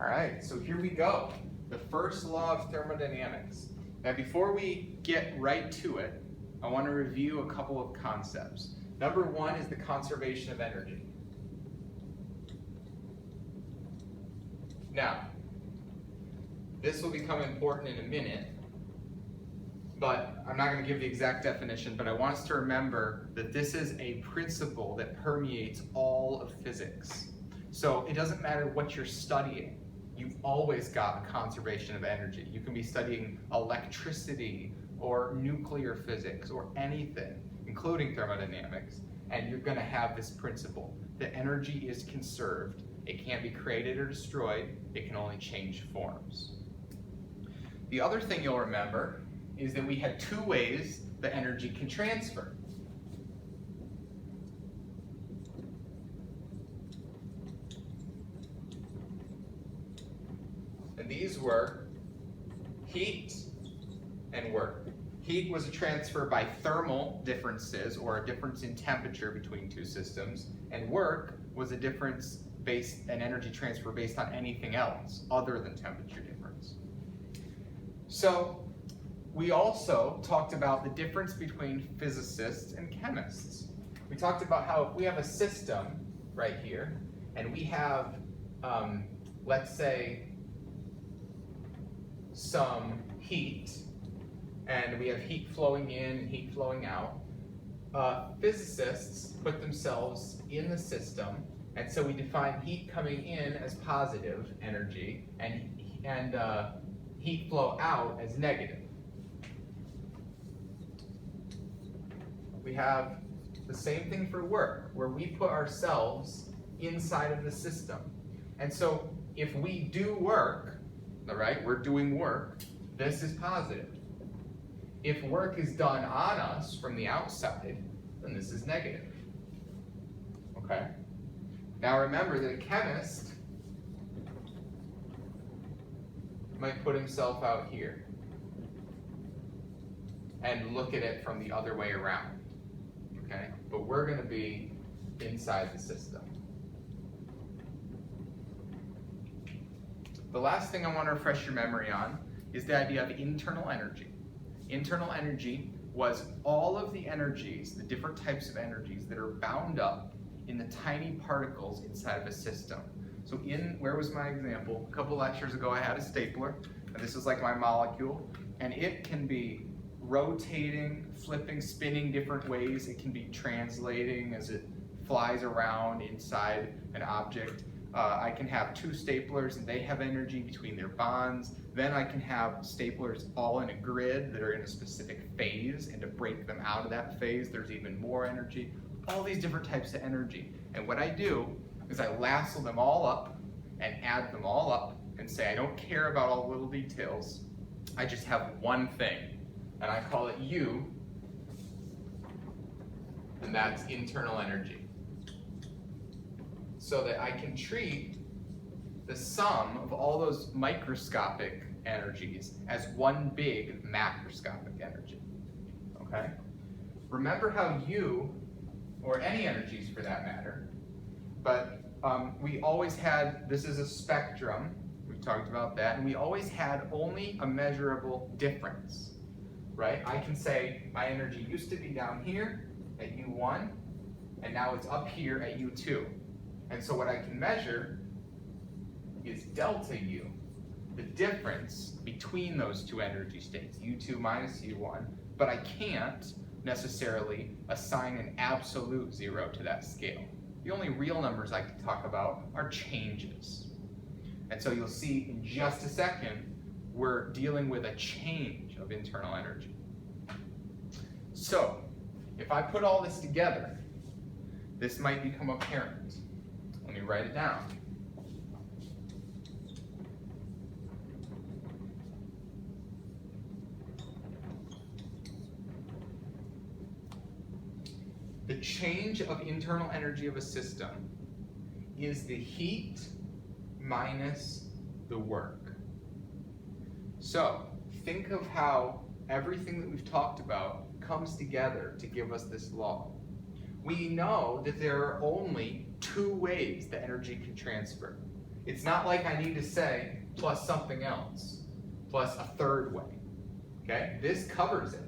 All right, so here we go. The first law of thermodynamics. Now, before we get right to it, I want to review a couple of concepts. Number one is the conservation of energy. Now, this will become important in a minute, but I'm not going to give the exact definition, but I want us to remember that this is a principle that permeates all of physics. So it doesn't matter what you're studying, you've always got a conservation of energy. You can be studying electricity or nuclear physics or anything, including thermodynamics, and you're going to have this principle that energy is conserved. It can't be created or destroyed, it can only change forms. The other thing you'll remember is that we had two ways that energy can transfer. And these were heat and work. Heat was a transfer by thermal differences, or a difference in temperature between two systems, and work was an energy transfer based on anything else other than temperature difference. So we also talked about the difference between physicists and chemists. We talked about how if we have a system right here, and we have, let's say, some heat, and we have heat flowing in and heat flowing out, physicists put themselves in the system, and so we define heat coming in as positive energy and heat flow out as negative. We have the same thing for work, where we put ourselves inside of the system. And so if we do work, all right, we're doing work, this is positive. If work is done on us from the outside, then this is negative. Okay? Now remember that a chemist might put himself out here and look at it from the other way around. Okay? But we're going to be inside the system. The last thing I want to refresh your memory on is the idea of internal energy. Internal energy was all of the energies, the different types of energies that are bound up in the tiny particles inside of a system. So where was my example? A couple lectures ago I had a stapler, and this is like my molecule, and it can be rotating, flipping, spinning different ways. It can be translating as it flies around inside an object. I can have two staplers and they have energy between their bonds. Then I can have staplers all in a grid that are in a specific phase, and to break them out of that phase, there's even more energy. All these different types of energy. And what I do is I lasso them all up and add them all up and say, I don't care about all the little details. I just have one thing, and I call it U, and that's internal energy. So that I can treat the sum of all those microscopic energies as one big macroscopic energy. Okay? Remember how U, or any energies for that matter, but we always had, this is a spectrum, we've talked about that, and we always had only a measurable difference, right? I can say my energy used to be down here at U1, and now it's up here at U2. And so what I can measure is delta U, the difference between those two energy states, U2 minus U1, but I can't necessarily assign an absolute zero to that scale. The only real numbers I can talk about are changes. And so you'll see in just a second, we're dealing with a change of internal energy. So, if I put all this together, this might become apparent. Let me write it down. The change of internal energy of a system is the heat minus the work. So, think of how everything that we've talked about comes together to give us this law. We know that there are only two ways that energy can transfer. It's not like I need to say plus something else, plus a third way. Okay? This covers it.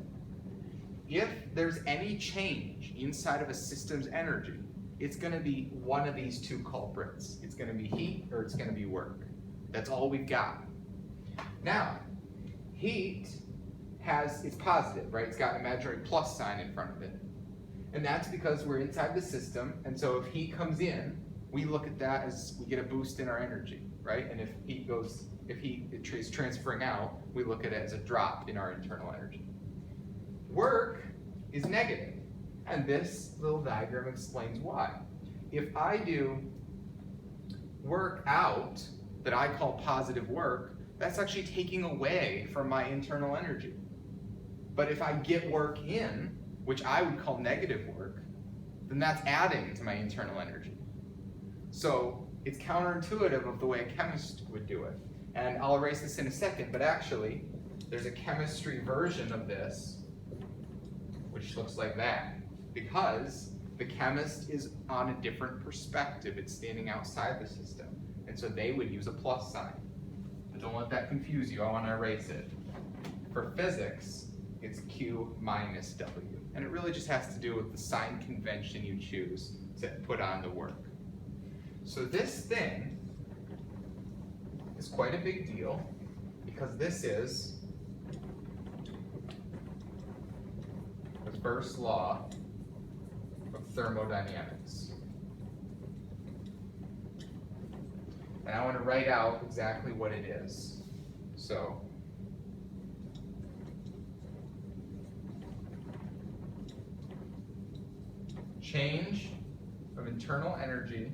If there's any change inside of a system's energy, it's going to be one of these two culprits. It's going to be heat or it's going to be work. That's all we've got. Now, heat it's positive, right? It's got an imaginary plus sign in front of it. And that's because we're inside the system, and so if heat comes in, we look at that as we get a boost in our energy, right? And if heat is transferring out, we look at it as a drop in our internal energy. Work is negative, and this little diagram explains why. If I do work out that I call positive work, that's actually taking away from my internal energy. But if I get work in, which I would call negative work, then that's adding to my internal energy. So it's counterintuitive of the way a chemist would do it. And I'll erase this in a second, but actually, there's a chemistry version of this, which looks like that. Because the chemist is on a different perspective. It's standing outside the system. And so they would use a plus sign. But don't let that confuse you. I want to erase it. For physics, it's Q minus W. And it really just has to do with the sign convention you choose to put on the work. So this thing is quite a big deal because this is the first law of thermodynamics. And I want to write out exactly what it is. So change of internal energy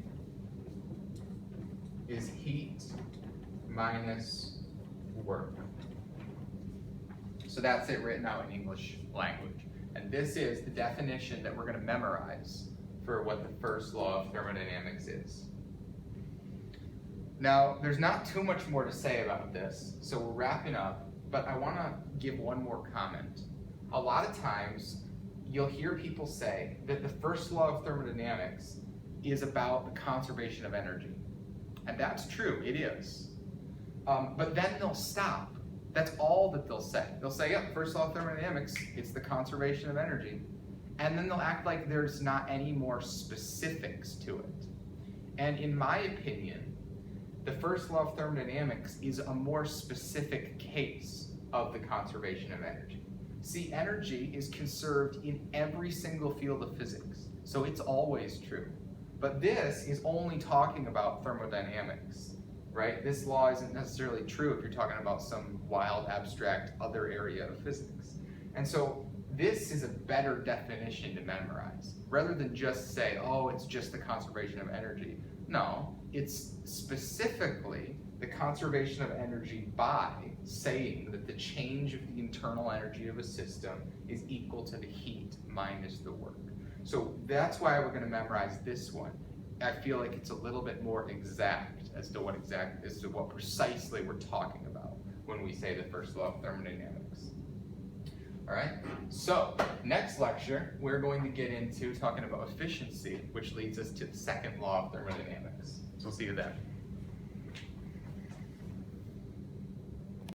is heat minus work. So that's it written out in English language. And this is the definition that we're going to memorize for what the first law of thermodynamics is. Now, there's not too much more to say about this, so we're wrapping up, but I want to give one more comment. A lot of times, you'll hear people say that the first law of thermodynamics is about the conservation of energy. And that's true, it is. But then they'll stop. That's all that they'll say. They'll say, yep, first law of thermodynamics, it's the conservation of energy. And then they'll act like there's not any more specifics to it. And in my opinion, the first law of thermodynamics is a more specific case of the conservation of energy. See, energy is conserved in every single field of physics, so it's always true. But this is only talking about thermodynamics, right? This law isn't necessarily true if you're talking about some wild, abstract other area of physics. And so this is a better definition to memorize, rather than just say, oh, it's just the conservation of energy. No, it's specifically the conservation of energy by saying that the change of the internal energy of a system is equal to the heat minus the work. So that's why we're going to memorize this one. I feel like it's a little bit more exact as to what precisely we're talking about when we say the first law of thermodynamics. All right, so next lecture, we're going to get into talking about efficiency, which leads us to the second law of thermodynamics. So we'll see you then.